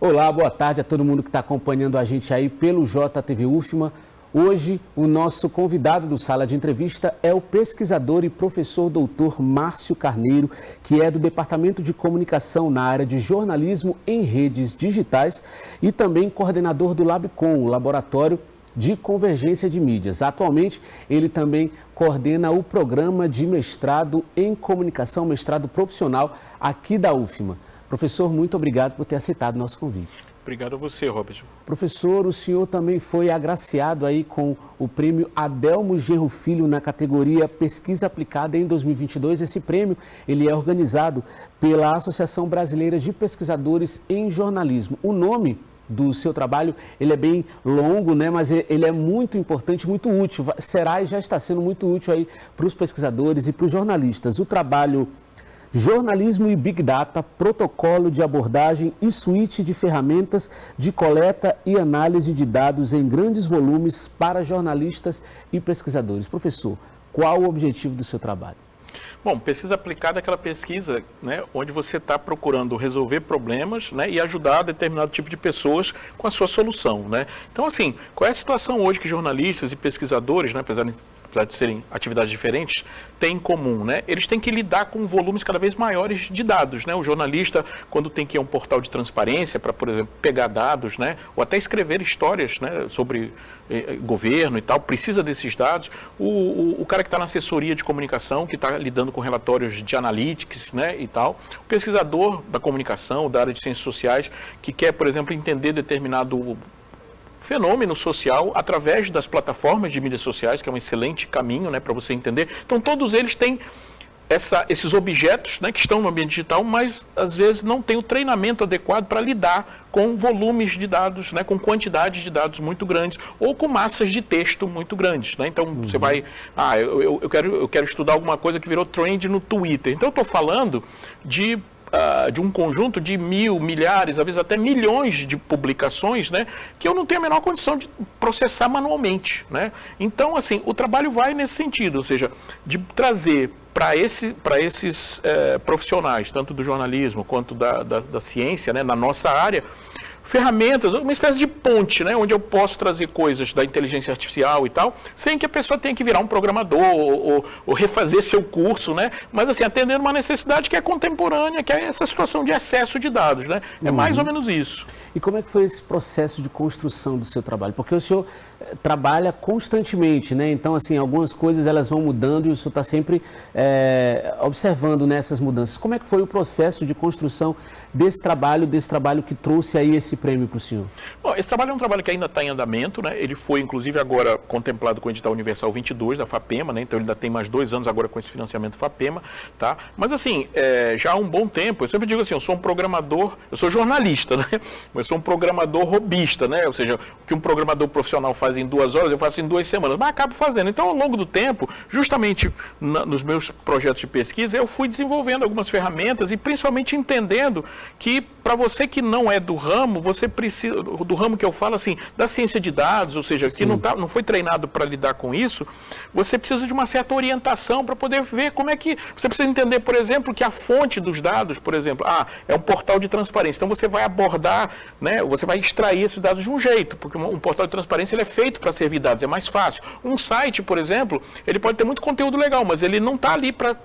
Olá, boa tarde a todo mundo que está acompanhando a gente aí pelo JTV UFMA. Hoje, o nosso convidado do Sala de Entrevista é o pesquisador e professor doutor Márcio Carneiro, que é do Departamento de Comunicação na área de jornalismo em redes digitais e também coordenador do LabCom, o Laboratório de Convergência de Mídias. Atualmente, ele também coordena o programa de mestrado em comunicação, mestrado profissional aqui da UFMA. Professor, muito obrigado por ter aceitado o nosso convite. Obrigado a você, Robert. Professor, o senhor também foi agraciado aí com o prêmio Adelmo Genro Filho na categoria Pesquisa Aplicada em 2022. Esse prêmio ele é organizado pela Associação Brasileira de Pesquisadores em Jornalismo. O nome do seu trabalho, ele é bem longo, né? Mas ele é muito importante, muito útil. Será e já está sendo muito útil aí para os pesquisadores e para os jornalistas. O trabalho Jornalismo e Big Data, protocolo de abordagem e suíte de ferramentas de coleta e análise de dados em grandes volumes para jornalistas e pesquisadores. Professor, qual o objetivo do seu trabalho? Bom, pesquisa aplicada é aquela pesquisa, né, onde você está procurando resolver problemas, né, e ajudar determinado tipo de pessoas com a sua solução, né? Então, assim, qual é a situação hoje que jornalistas e pesquisadores, né, apesar de serem atividades diferentes, têm em comum, né? Eles têm que lidar com volumes cada vez maiores de dados, né? O jornalista, quando tem que ir a um portal de transparência para, por exemplo, pegar dados, né, ou até escrever histórias, né, sobre governo e tal, precisa desses dados. O cara que está na assessoria de comunicação, que está lidando com relatórios de analytics, né, e tal. O pesquisador da comunicação, da área de ciências sociais, que quer, por exemplo, entender determinado fenômeno social através das plataformas de mídias sociais, que é um excelente caminho, né, para você entender. Então, todos eles têm esses objetos, né, que estão no ambiente digital, mas às vezes não tem o treinamento adequado para lidar com volumes de dados, né, com quantidades de dados muito grandes ou com massas de texto muito grandes, né? Então você vai, eu quero estudar alguma coisa que virou trend no Twitter. Então eu estou falando de um conjunto de milhares, às vezes até milhões de publicações, né, que eu não tenho a menor condição de processar manualmente, né? Então, assim, o trabalho vai nesse sentido, ou seja, de trazer para esses profissionais, tanto do jornalismo quanto da ciência, né, na nossa área, ferramentas, uma espécie de ponte, né, onde eu posso trazer coisas da inteligência artificial e tal, sem que a pessoa tenha que virar um programador ou refazer seu curso, né, mas assim, atendendo uma necessidade que é contemporânea, que é essa situação de excesso de dados, né, é mais ou menos isso. E como é que foi esse processo de construção do seu trabalho? Porque o senhor trabalha constantemente, né? Então, assim, algumas coisas elas vão mudando e o senhor está sempre observando nessas mudanças. Como é que foi o processo de construção desse trabalho que trouxe aí esse prêmio para o senhor? Bom, esse trabalho é um trabalho que ainda está em andamento, né? Ele foi, inclusive, agora contemplado com o edital Universal 22 da FAPEMA, né? Então ele ainda tem mais 2 anos agora com esse financiamento FAPEMA, tá? Mas, assim, já há um bom tempo, eu sempre digo assim, eu sou um programador, eu sou jornalista, né? Mas sou um programador robista, né? Ou seja, o que um programador profissional faz em 2 horas, eu faço em 2 semanas, mas acabo fazendo. Então, ao longo do tempo, justamente nos meus projetos de pesquisa, eu fui desenvolvendo algumas ferramentas e principalmente entendendo que para você que não é do ramo, você precisa, do ramo que eu falo assim, da ciência de dados, ou seja, que não foi treinado para lidar com isso, você precisa de uma certa orientação para poder ver como é que, você precisa entender, por exemplo, que a fonte dos dados, por exemplo, é um portal de transparência, então você vai abordar, né, você vai extrair esses dados de um jeito, porque um portal de transparência ele é feito para servir dados, é mais fácil. Um site, por exemplo, ele pode ter muito conteúdo legal, mas ele não está ali para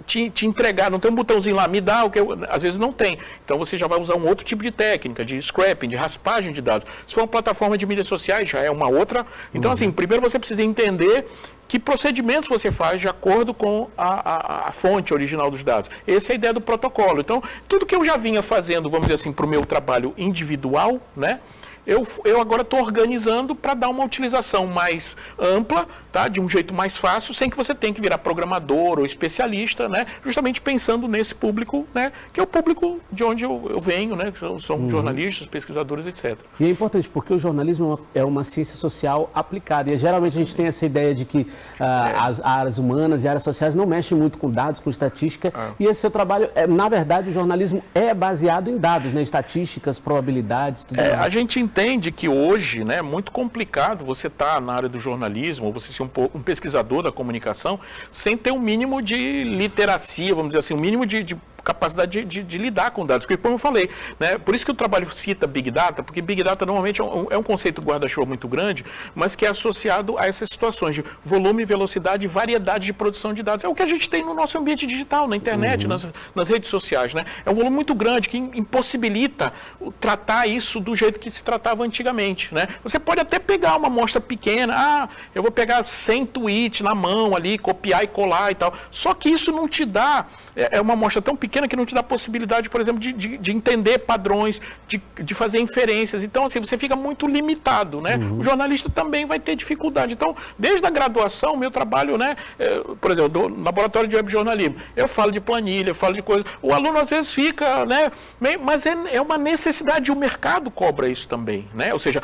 te entregar, não tem um botãozinho lá, me dá o que às vezes não tem. Então você já vai usar um outro tipo de técnica, de scrapping, de raspagem de dados. Se for uma plataforma de mídias sociais, já é uma outra. Então, assim, primeiro você precisa entender que procedimentos você faz de acordo com a fonte original dos dados. Essa é a ideia do protocolo. Então, tudo que eu já vinha fazendo, vamos dizer assim, para o meu trabalho individual, né? Eu agora estou organizando para dar uma utilização mais ampla, tá? De um jeito mais fácil, sem que você tenha que virar programador ou especialista, né? Justamente pensando nesse público, né? Que é o público de onde eu venho, né? Que são jornalistas, pesquisadores, etc. E é importante porque o jornalismo é uma ciência social aplicada. E geralmente a gente tem essa ideia de que as áreas humanas e áreas sociais não mexem muito com dados, com estatística. E esse seu trabalho, na verdade, o jornalismo é baseado em dados, né? Estatísticas, probabilidades, tudo mais. A gente entende que hoje, né, é muito complicado você estar na área do jornalismo, ou você ser um pesquisador da comunicação, sem ter um mínimo de literacia, vamos dizer assim, um mínimo de capacidade de lidar com dados. Porque, como eu falei, né, por isso que o trabalho cita Big Data, porque Big Data normalmente é um conceito guarda-chuva muito grande, mas que é associado a essas situações de volume, velocidade e variedade de produção de dados. É o que a gente tem no nosso ambiente digital, na internet, nas redes sociais. Né? É um volume muito grande que impossibilita tratar isso do jeito que se tratava antigamente. Né? Você pode até pegar uma amostra pequena, eu vou pegar 100 tweets na mão ali, copiar e colar e tal. Só que isso não te dá, é uma amostra tão pequena que não te dá possibilidade, por exemplo, de entender padrões, de fazer inferências. Então, assim, você fica muito limitado, né? O jornalista também vai ter dificuldade. Então, desde a graduação, meu trabalho, né? Por exemplo, no laboratório de web jornalismo, eu falo de planilha, eu falo de coisa. O aluno às vezes fica, né? Mas é uma necessidade, o mercado cobra isso também, né? Ou seja,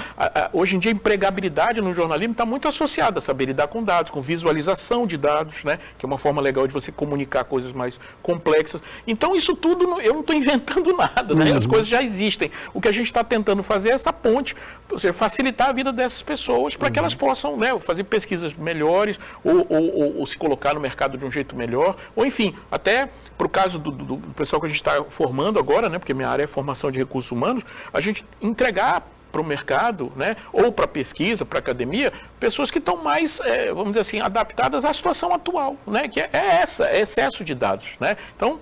hoje em dia a empregabilidade no jornalismo está muito associada a saber lidar com dados, com visualização de dados, né? Que é uma forma legal de você comunicar coisas mais complexas. Então, isso tudo, eu não estou inventando nada, né? As coisas já existem. O que a gente está tentando fazer é essa ponte, ou seja, facilitar a vida dessas pessoas para que elas possam, né, fazer pesquisas melhores ou se colocar no mercado de um jeito melhor, ou enfim, até para o caso do pessoal que a gente está formando agora, né, porque minha área é formação de recursos humanos, a gente entregar para o mercado, né, ou para pesquisa, para academia, pessoas que estão mais, vamos dizer assim, adaptadas à situação atual, né, que é excesso de dados, né? Então,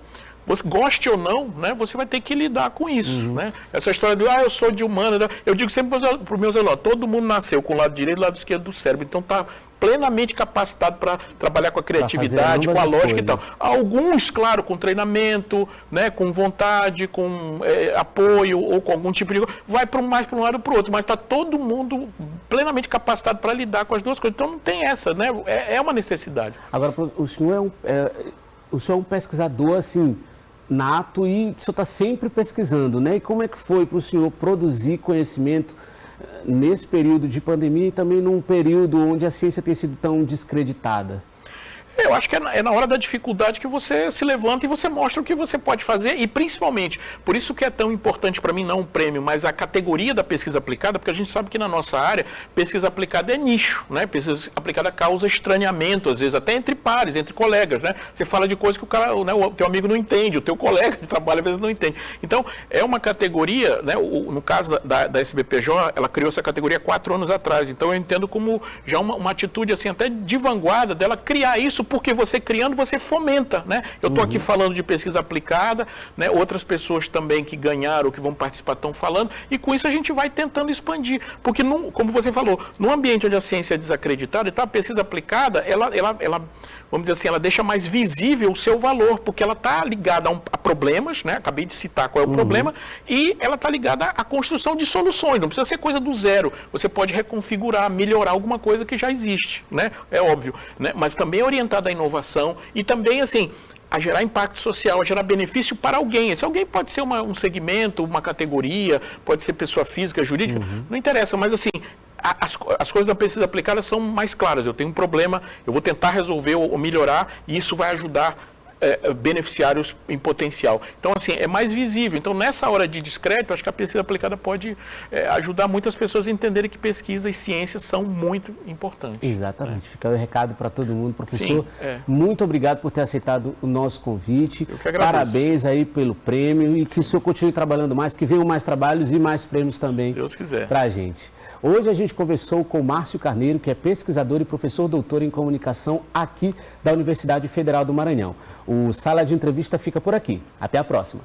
você goste ou não, né, você vai ter que lidar com isso, né? Essa história de, eu sou de humana, eu digo sempre para os meus alunos, todo mundo nasceu com o lado direito e o lado esquerdo do cérebro, então está plenamente capacitado para trabalhar com a criatividade, com a lógica e tal. Alguns, claro, com treinamento, né, com vontade, com apoio ou com algum tipo de... vai mais para um lado ou para o outro, mas está todo mundo plenamente capacitado para lidar com as duas coisas. Então não tem essa, né? É uma necessidade. Agora, o senhor é um pesquisador, assim, nato e o senhor está sempre pesquisando, né? E como é que foi para o senhor produzir conhecimento nesse período de pandemia e também num período onde a ciência tem sido tão descreditada? Eu acho que é na hora da dificuldade que você se levanta e você mostra o que você pode fazer e principalmente, por isso que é tão importante para mim não o prêmio, mas a categoria da pesquisa aplicada, porque a gente sabe que na nossa área, pesquisa aplicada é nicho, né? Pesquisa aplicada causa estranhamento, às vezes até entre pares, entre colegas, né? Você fala de coisas que o cara, né, o teu amigo não entende, o teu colega de trabalho às vezes não entende. Então, é uma categoria, né? No caso da SBPJ, ela criou essa categoria 4 anos atrás, então eu entendo como já uma atitude assim até de vanguarda dela criar isso, porque você criando, você fomenta, né? Eu estou aqui falando de pesquisa aplicada, né? Outras pessoas também que ganharam, que vão participar estão falando, e com isso a gente vai tentando expandir, porque, como você falou, num ambiente onde a ciência é desacreditada, então a pesquisa aplicada, ela vamos dizer assim, ela deixa mais visível o seu valor, porque ela está ligada a problemas, né? Acabei de citar qual é o problema, e ela está ligada à construção de soluções, não precisa ser coisa do zero, você pode reconfigurar, melhorar alguma coisa que já existe, né? É óbvio, né? Mas também é orientada à inovação e também, assim, a gerar impacto social, a gerar benefício para alguém. Esse alguém pode ser um segmento, uma categoria, pode ser pessoa física, jurídica, não interessa, mas assim, as coisas da pesquisa aplicada são mais claras. Eu tenho um problema, eu vou tentar resolver ou melhorar e isso vai ajudar beneficiários em potencial. Então, assim, é mais visível. Então, nessa hora de descrédito, acho que a pesquisa aplicada pode ajudar muitas pessoas a entenderem que pesquisa e ciência são muito importantes. Exatamente. Fica o recado para todo mundo. Professor, muito obrigado por ter aceitado o nosso convite. Eu que agradeço. Parabéns aí pelo prêmio e que o senhor continue trabalhando mais, que venham mais trabalhos e mais prêmios também para a gente. Hoje a gente conversou com o Márcio Carneiro, que é pesquisador e professor doutor em comunicação aqui da Universidade Federal do Maranhão. O Sala de Entrevista fica por aqui. Até a próxima.